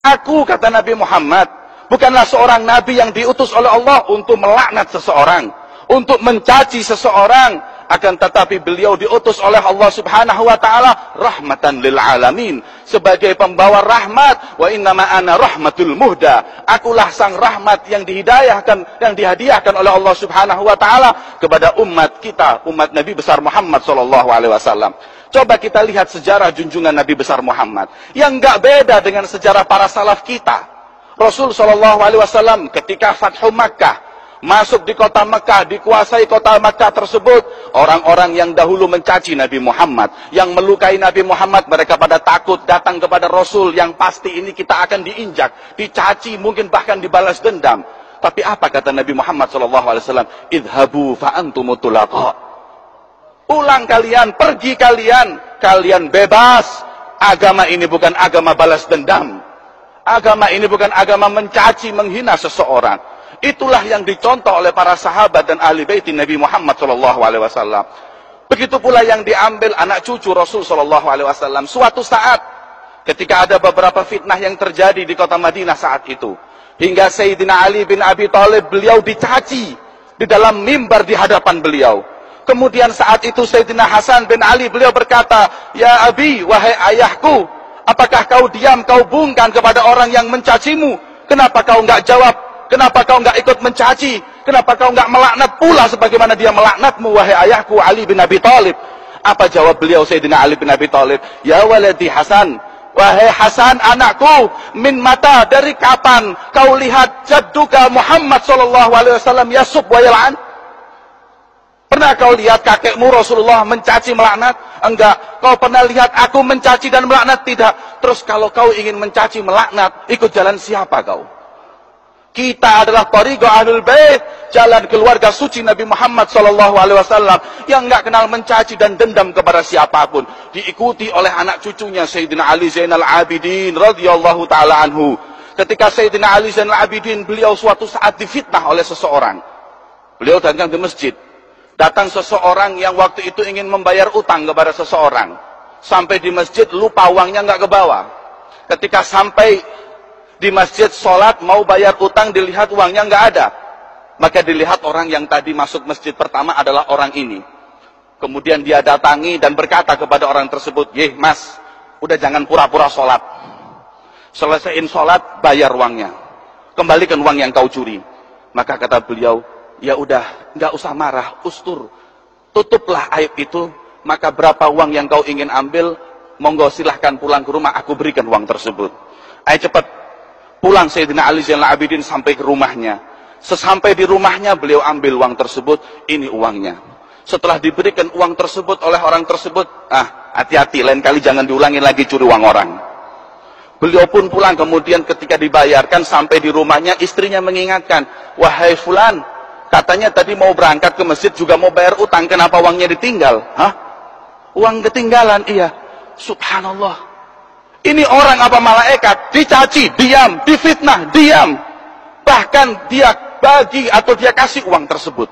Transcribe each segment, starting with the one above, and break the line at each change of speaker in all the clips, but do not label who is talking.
Aku, kata Nabi Muhammad, bukanlah seorang nabi yang diutus oleh Allah untuk melaknat seseorang, untuk mencaci seseorang, akan tetapi beliau diutus oleh Allah Subhanahu wa taala rahmatan lil alamin, sebagai pembawa rahmat. Wa innama ana rahmatul muhda, akulah sang rahmat yang dihadiahkan oleh Allah Subhanahu wa taala kepada umat kita, umat Nabi besar Muhammad sallallahu alaihi wasallam. Coba kita lihat sejarah junjungan Nabi besar Muhammad yang enggak beda dengan sejarah para salaf kita. Rasul sallallahu alaihi wasallam ketika Fathu Makkah, masuk di kota Mekah, dikuasai kota Mekah tersebut, orang-orang yang dahulu mencaci Nabi Muhammad, yang melukai Nabi Muhammad, mereka pada takut datang kepada Rasul yang pasti ini kita akan diinjak, dicaci, mungkin bahkan dibalas dendam. Tapi apa kata Nabi Muhammad SAW? Idhabu fa'antumut tulaqa. Pulang kalian, pergi kalian, kalian bebas. Agama ini bukan agama balas dendam. Agama ini bukan agama mencaci, menghina seseorang. Itulah yang dicontoh oleh para sahabat dan ahli bait Nabi Muhammad SAW. Begitu pula yang diambil anak cucu Rasul SAW. Suatu saat, ketika ada beberapa fitnah yang terjadi di kota Madinah saat itu, hingga Sayyidina Ali bin Abi Thalib, beliau dicaci di dalam mimbar di hadapan beliau. Kemudian saat itu Sayyidina Hasan bin Ali, beliau berkata, "Ya Abi, wahai ayahku, apakah kau diam, kau bungkam kepada orang yang mencacimu? Kenapa kau enggak jawab? Kenapa kau enggak ikut mencaci? Kenapa kau enggak melaknat pula sebagaimana dia melaknatmu, wahai ayahku Ali bin Abi Thalib?" Apa jawab beliau Sayyidina Ali bin Abi Thalib? "Ya waladi Hasan, wahai Hasan anakku, min mata, dari kapan kau lihat jadduka Muhammad sallallahu alaihi wasallam yasub wa yal'an? Pernah kau lihat kakekmu Rasulullah mencaci melaknat? Enggak. Kau pernah lihat aku mencaci dan melaknat? Tidak. Terus kalau kau ingin mencaci melaknat, ikut jalan siapa kau? Kita adalah thariqa ahlul bait, jalan keluarga suci Nabi Muhammad sallallahu alaihi wasallam yang enggak kenal mencaci dan dendam kepada siapapun. Diikuti oleh anak cucunya Sayyidina Ali Zainal Abidin radhiyallahu taala anhu. Ketika Sayyidina Ali Zainal Abidin, beliau suatu saat difitnah oleh seseorang. Beliau datang ke masjid. Datang seseorang yang waktu itu ingin membayar utang kepada seseorang. Sampai di masjid lupa uangnya nggak ke bawah. Ketika sampai di masjid sholat mau bayar utang, dilihat uangnya nggak ada. Maka dilihat orang yang tadi masuk masjid pertama adalah orang ini. Kemudian dia datangi dan berkata kepada orang tersebut, "Yeh mas, udah jangan pura-pura sholat. Selesaiin sholat, bayar uangnya. Kembalikan uang yang kau curi." Maka kata beliau, "Ya udah, nggak usah marah, ustur. Tutuplah aib itu, maka berapa uang yang kau ingin ambil, monggo silahkan pulang ke rumah, aku berikan uang tersebut." Ayo cepat. Pulang Sayyidina Ali Zainal Abidin sampai ke rumahnya. Sesampai di rumahnya, beliau ambil uang tersebut, ini uangnya. Setelah diberikan uang tersebut oleh orang tersebut, hati-hati, lain kali jangan diulangi lagi curi uang orang. Beliau pun pulang, kemudian ketika dibayarkan sampai di rumahnya, istrinya mengingatkan, "Wahai fulan, katanya tadi mau berangkat ke masjid juga mau bayar utang, kenapa uangnya ditinggal?" "Hah? Uang ketinggalan?" "Iya." Subhanallah. Ini orang apa malaikat? Dicaci, diam. Difitnah, diam. Bahkan dia bagi atau dia kasih uang tersebut.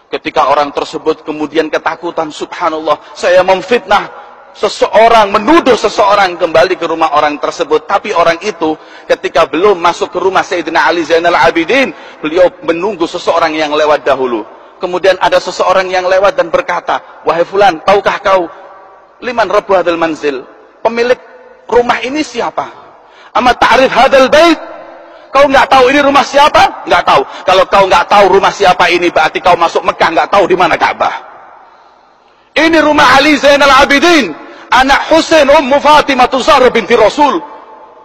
Ketika orang tersebut kemudian ketakutan, subhanallah, saya memfitnah seseorang, menuduh seseorang, kembali ke rumah orang tersebut. Tapi orang itu ketika belum masuk ke rumah Sayyidina Ali Zainal Abidin, beliau menunggu seseorang yang lewat dahulu. Kemudian ada seseorang yang lewat dan berkata, "Wahai fulan, tahukah kau liman rabbu hadzal manzil? Pemilik rumah ini siapa? Ama ta'rif hadzal bait? Kau nggak tahu ini rumah siapa?" "Nggak tahu." "Kalau kau nggak tahu rumah siapa ini, berarti kau masuk Mekah nggak tahu di mana Ka'bah. Ini rumah Ali Zainal Abidin, anak Husain Ummu Fatimah Zahra binti Rasul."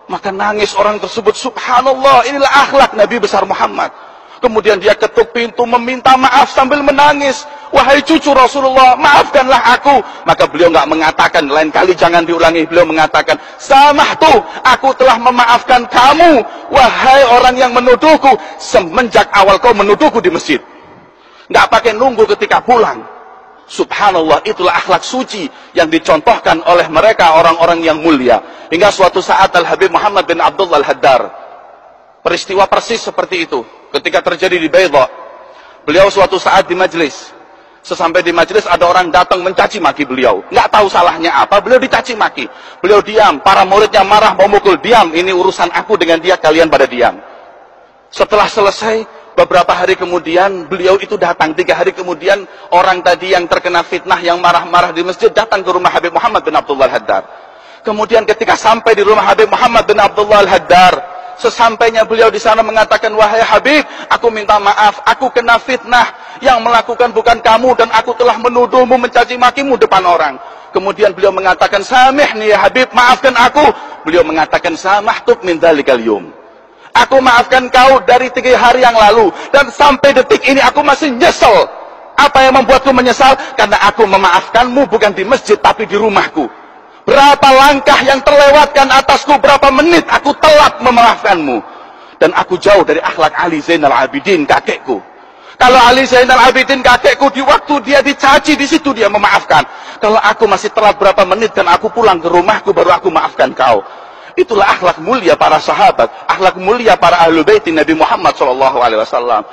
Maka nangis orang tersebut, subhanallah, inilah akhlak Nabi besar Muhammad. Kemudian dia ketuk pintu meminta maaf sambil menangis, "Wahai cucu Rasulullah, maafkanlah aku." Maka beliau nggak mengatakan, lain kali jangan diulangi. Beliau mengatakan, "Samahtu, aku telah memaafkan kamu, wahai orang yang menuduhku semenjak awal kau menuduhku di masjid." Nggak pakai nunggu ketika pulang. Subhanallah, itulah akhlak suci yang dicontohkan oleh mereka orang-orang yang mulia. Hingga suatu saat Al-Habib Muhammad bin Abdullah Al-Haddar, peristiwa persis seperti itu ketika terjadi di Baydha. Beliau suatu saat di majlis, Sesampai di majelis ada orang datang mencaci maki beliau. Nggak tahu salahnya apa, beliau dicaci maki. Beliau diam, para muridnya marah mau mukul, diam, ini urusan aku dengan dia, kalian pada diam. Setelah selesai, beberapa hari kemudian beliau itu datang. 3 hari kemudian orang tadi yang terkena fitnah, yang marah-marah di masjid, datang ke rumah Habib Muhammad bin Abdullah Al-Haddad. Kemudian ketika sampai di rumah Habib Muhammad bin Abdullah Al-Haddad, sesampainya beliau di sana mengatakan, wahai Habib, aku minta maaf, aku kena fitnah, yang melakukan bukan kamu, dan aku telah menuduhmu, mencaci makimu depan orang. Kemudian beliau mengatakan, samihni ya Habib, maafkan aku. Beliau mengatakan, samahtub min dzalikal yawm, aku maafkan kau dari 3 hari yang lalu, dan sampai detik ini aku masih nyesel. Apa yang membuatku menyesal? Karena aku memaafkanmu bukan di masjid tapi di rumahku. Berapa langkah yang terlewatkan atasku, berapa menit aku telat memaafkanmu. Dan aku jauh dari akhlak Ali Zainal Abidin, kakekku. Kalau Ali Zainal Abidin, kakekku, di waktu dia dicaci, di situ dia memaafkan. Kalau aku masih telat berapa menit dan aku pulang ke rumahku, baru aku maafkan kau. Itulah akhlak mulia para sahabat, akhlak mulia para ahlul bait Nabi Muhammad SAW.